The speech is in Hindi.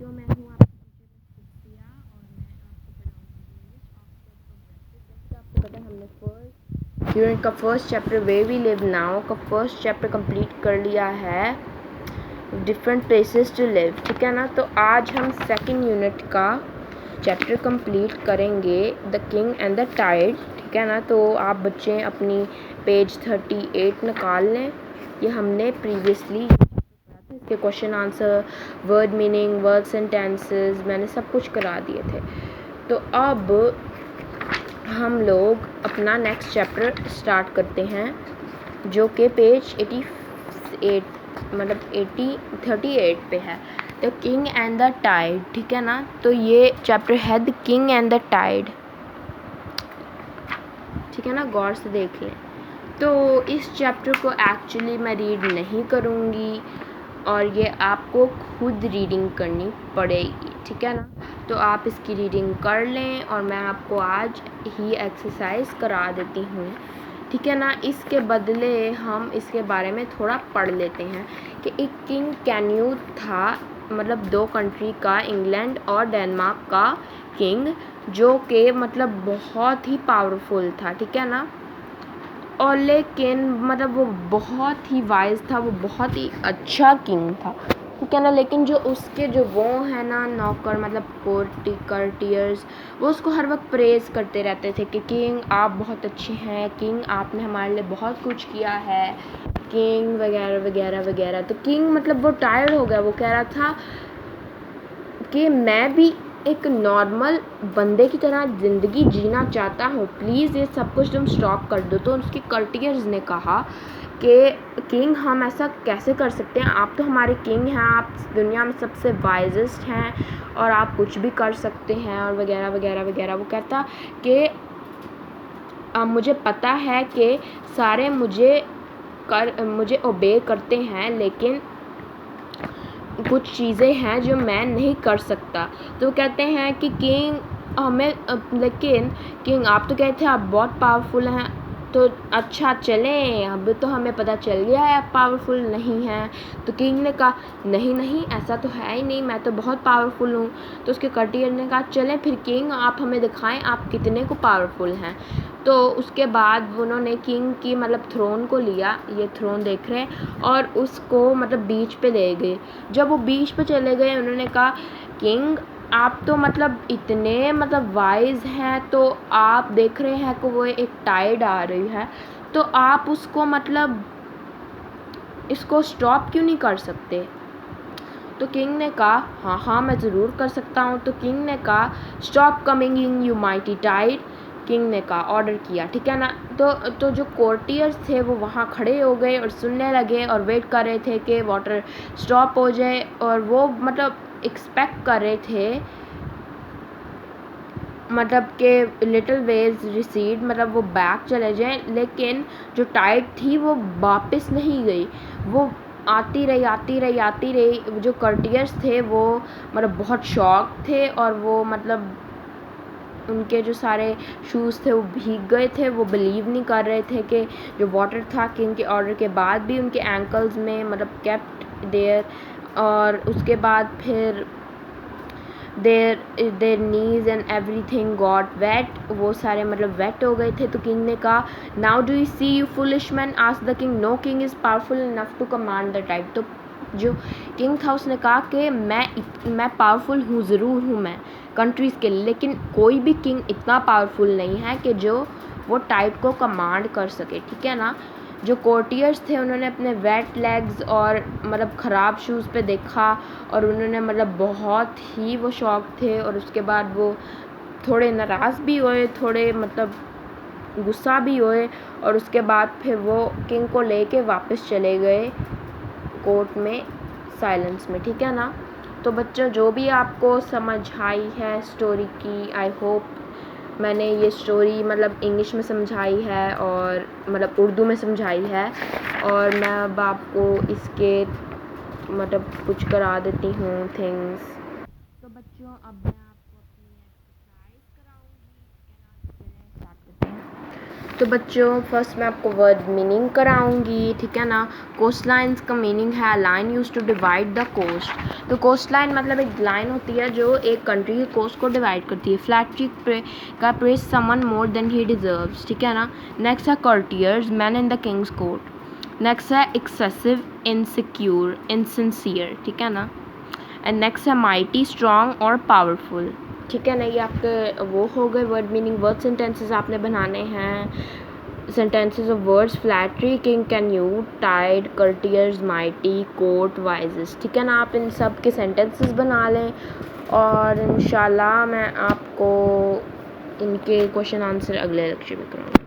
बच्चों, मैं हूँ आपकी टीचर सुप्रिया और मैं आपको पढ़ाऊँगी इंग्लिश ऑक्सफोर्ड प्रोग्रेसिव। जैसे कि आपको पता है हमने फर्स्ट यूनिट का first chapter where we live now का फर्स्ट चैप्टर कंप्लीट कर लिया है, डिफरेंट प्लेसेस टू लिव, ठीक है ना। तो आज हम सेकंड यूनिट का चैप्टर कंप्लीट करेंगे, the king and the tide, ठीक है ना। तो आप बच्चे अपनी पेज 38 निकाल लें। ये हमने प्रीवियसली इसके question answer, word meaning, word sentences मैंने सब कुछ करा दिए थे। तो अब हम लोग अपना नेक्स्ट चैप्टर स्टार्ट करते हैं, जो कि पेज 88 मतलब 38 पे है, the king and the tide, ठीक है ना। तो ये चैप्टर है the king and the tide, ठीक है ना, गौर से देख लें। तो इस चैप्टर को एक्चुअली मैं रीड नहीं करूँगी और ये आपको खुद रीडिंग करनी पड़ेगी, ठीक है ना। तो आप इसकी रीडिंग कर लें और मैं आपको आज ही एक्सरसाइज करा देती हूँ, ठीक है ना। इसके बदले हम इसके बारे में थोड़ा पढ़ लेते हैं कि एक किंग कैन्यू था, मतलब दो कंट्री का, इंग्लैंड और डेनमार्क का किंग, जो कि मतलब बहुत ही पावरफुल था, ठीक है ना। और लेकिन मतलब वो बहुत ही वाइज था, वो बहुत ही अच्छा किंग था, ठीक है ना। लेकिन जो उसके जो वो है ना नौकर, मतलब कर्टियर्स, वो उसको हर वक्त प्रेज़ करते रहते थे कि किंग आप बहुत अच्छे हैं, किंग आपने हमारे लिए बहुत कुछ किया है, किंग वगैरह वगैरह वगैरह। तो किंग मतलब वो टायर्ड हो गया, वो कह रहा था कि मैं भी एक नॉर्मल बंदे की तरह ज़िंदगी जीना चाहता हूँ, प्लीज़ ये सब कुछ तुम स्टॉप कर दो। तो उसके कर्टियर्स ने कहा कि किंग हम ऐसा कैसे कर सकते हैं, आप तो हमारे किंग हैं, आप दुनिया में सबसे वाइजेस्ट हैं और आप कुछ भी कर सकते हैं और वगैरह वगैरह वगैरह। वो कहता कि मुझे पता है कि सारे मुझे ओबे करते हैं, लेकिन कुछ चीज़ें हैं जो मैं नहीं कर सकता। तो कहते हैं कि किंग हमें लेकिन किंग आप तो कहते हैं आप बहुत पावरफुल हैं, तो अच्छा चलें, अब तो हमें पता चल गया है आप पावरफुल नहीं हैं। तो किंग ने कहा नहीं नहीं, ऐसा तो है ही नहीं, मैं तो बहुत पावरफुल हूँ। तो उसके कर्टियर ने कहा चलें फिर किंग आप हमें दिखाएं आप कितने को पावरफुल हैं। तो उसके बाद उन्होंने किंग की मतलब थ्रोन को लिया, ये थ्रोन देख रहे हैं, और उसको मतलब बीच पे ले गए। जब वो बीच पे चले गए उन्होंने कहा किंग आप तो मतलब इतने मतलब वाइज हैं, तो आप देख रहे हैं कि वो एक टाइड आ रही है, तो आप उसको मतलब इसको स्टॉप क्यों नहीं कर सकते। तो किंग ने कहा हाँ हाँ मैं ज़रूर कर सकता हूँ। तो किंग ने कहा stop coming in you mighty tide, king ने कहा ऑर्डर किया, ठीक है ना। तो जो कोर्टियर्स थे वो वहाँ खड़े हो गए और सुनने लगे और वेट कर रहे थे कि वाटर स्टॉप हो जाए, और वो मतलब एक्सपेक्ट कर रहे थे मतलब कि लिटिल वेज रिसीड, मतलब वो बैक चले जाएं। लेकिन जो टाइड थी वो वापस नहीं गई, वो आती रही आती रही आती रही। जो कर्टियर्स थे वो मतलब बहुत शॉक थे और वो मतलब उनके जो सारे शूज़ थे वो भीग गए थे, वो बिलीव नहीं कर रहे थे कि जो वाटर था किंग के ऑर्डर के बाद भी उनके एंकल्स में मतलब केप्ट देयर, और उसके बाद फिर their knees and everything got wet, वो सारे मतलब वेट हो गए थे। तो किंग ने कहा now do you see you foolish man, asked the king, no king is powerful enough to command the tide. तो जो किंग था उसने कहा कि मैं पावरफुल हूँ, ज़रूर हूँ मैं कंट्रीज़ के लिए, लेकिन कोई भी किंग इतना पावरफुल नहीं है कि जो वो टाइड को कमांड कर सके, ठीक है ना। जो कोर्टियर्स थे उन्होंने अपने वेट लेग्स और मतलब ख़राब शूज़ पे देखा और उन्होंने मतलब बहुत ही वो शॉक थे, और उसके बाद वो थोड़े नाराज़ भी हुए, थोड़े मतलब गुस्सा भी हुए, और उसके बाद फिर वो किंग को लेके वापस चले गए कोर्ट में साइलेंस में, ठीक है ना। तो बच्चों जो भी आपको समझ आई है स्टोरी की, आई होप मैंने ये स्टोरी मतलब इंग्लिश में समझाई है और मतलब उर्दू में समझाई है, और मैं अब आपको इसके मतलब कुछ करा देती हूँ थिंग्स। तो बच्चों अब मैं आपको अपनी एक्सरसाइज कराऊंगी, ठीक है ना। तो चलिए स्टार्ट करते हैं। तो बच्चों फर्स्ट मैं आपको वर्ड मीनिंग कराऊंगी, ठीक है ना। कोस्ट लाइन्स का मीनिंग है line use to divide the coast. तो कोस्ट लाइन मतलब एक लाइन होती है जो एक कंट्री के कोस्ट को डिवाइड करती है। फ्लैटरी का praise someone more than he deserves, ठीक है ना। नेक्स्ट है courtiers, man in the king's court. Next है एक्सेसिव, इनसिक्योर, इनसिंसियर, ठीक है ना। एंड नेक्स्ट है माइटी, स्ट्रॉन्ग और पावरफुल, ठीक है ना। ये आपके वो हो गए वर्ड मीनिंग। वर्ड सेंटेंसेस आपने बनाने हैं। Sentences of words flattery, king, Canute, tide, courtiers, mighty, court, वाइजेस, ठीक है ना। आप इन सब के सेंटेंसेस बना लें और इंशाल्लाह मैं आपको इनके क्वेश्चन आंसर अगले लेक्चर में कराऊंगी।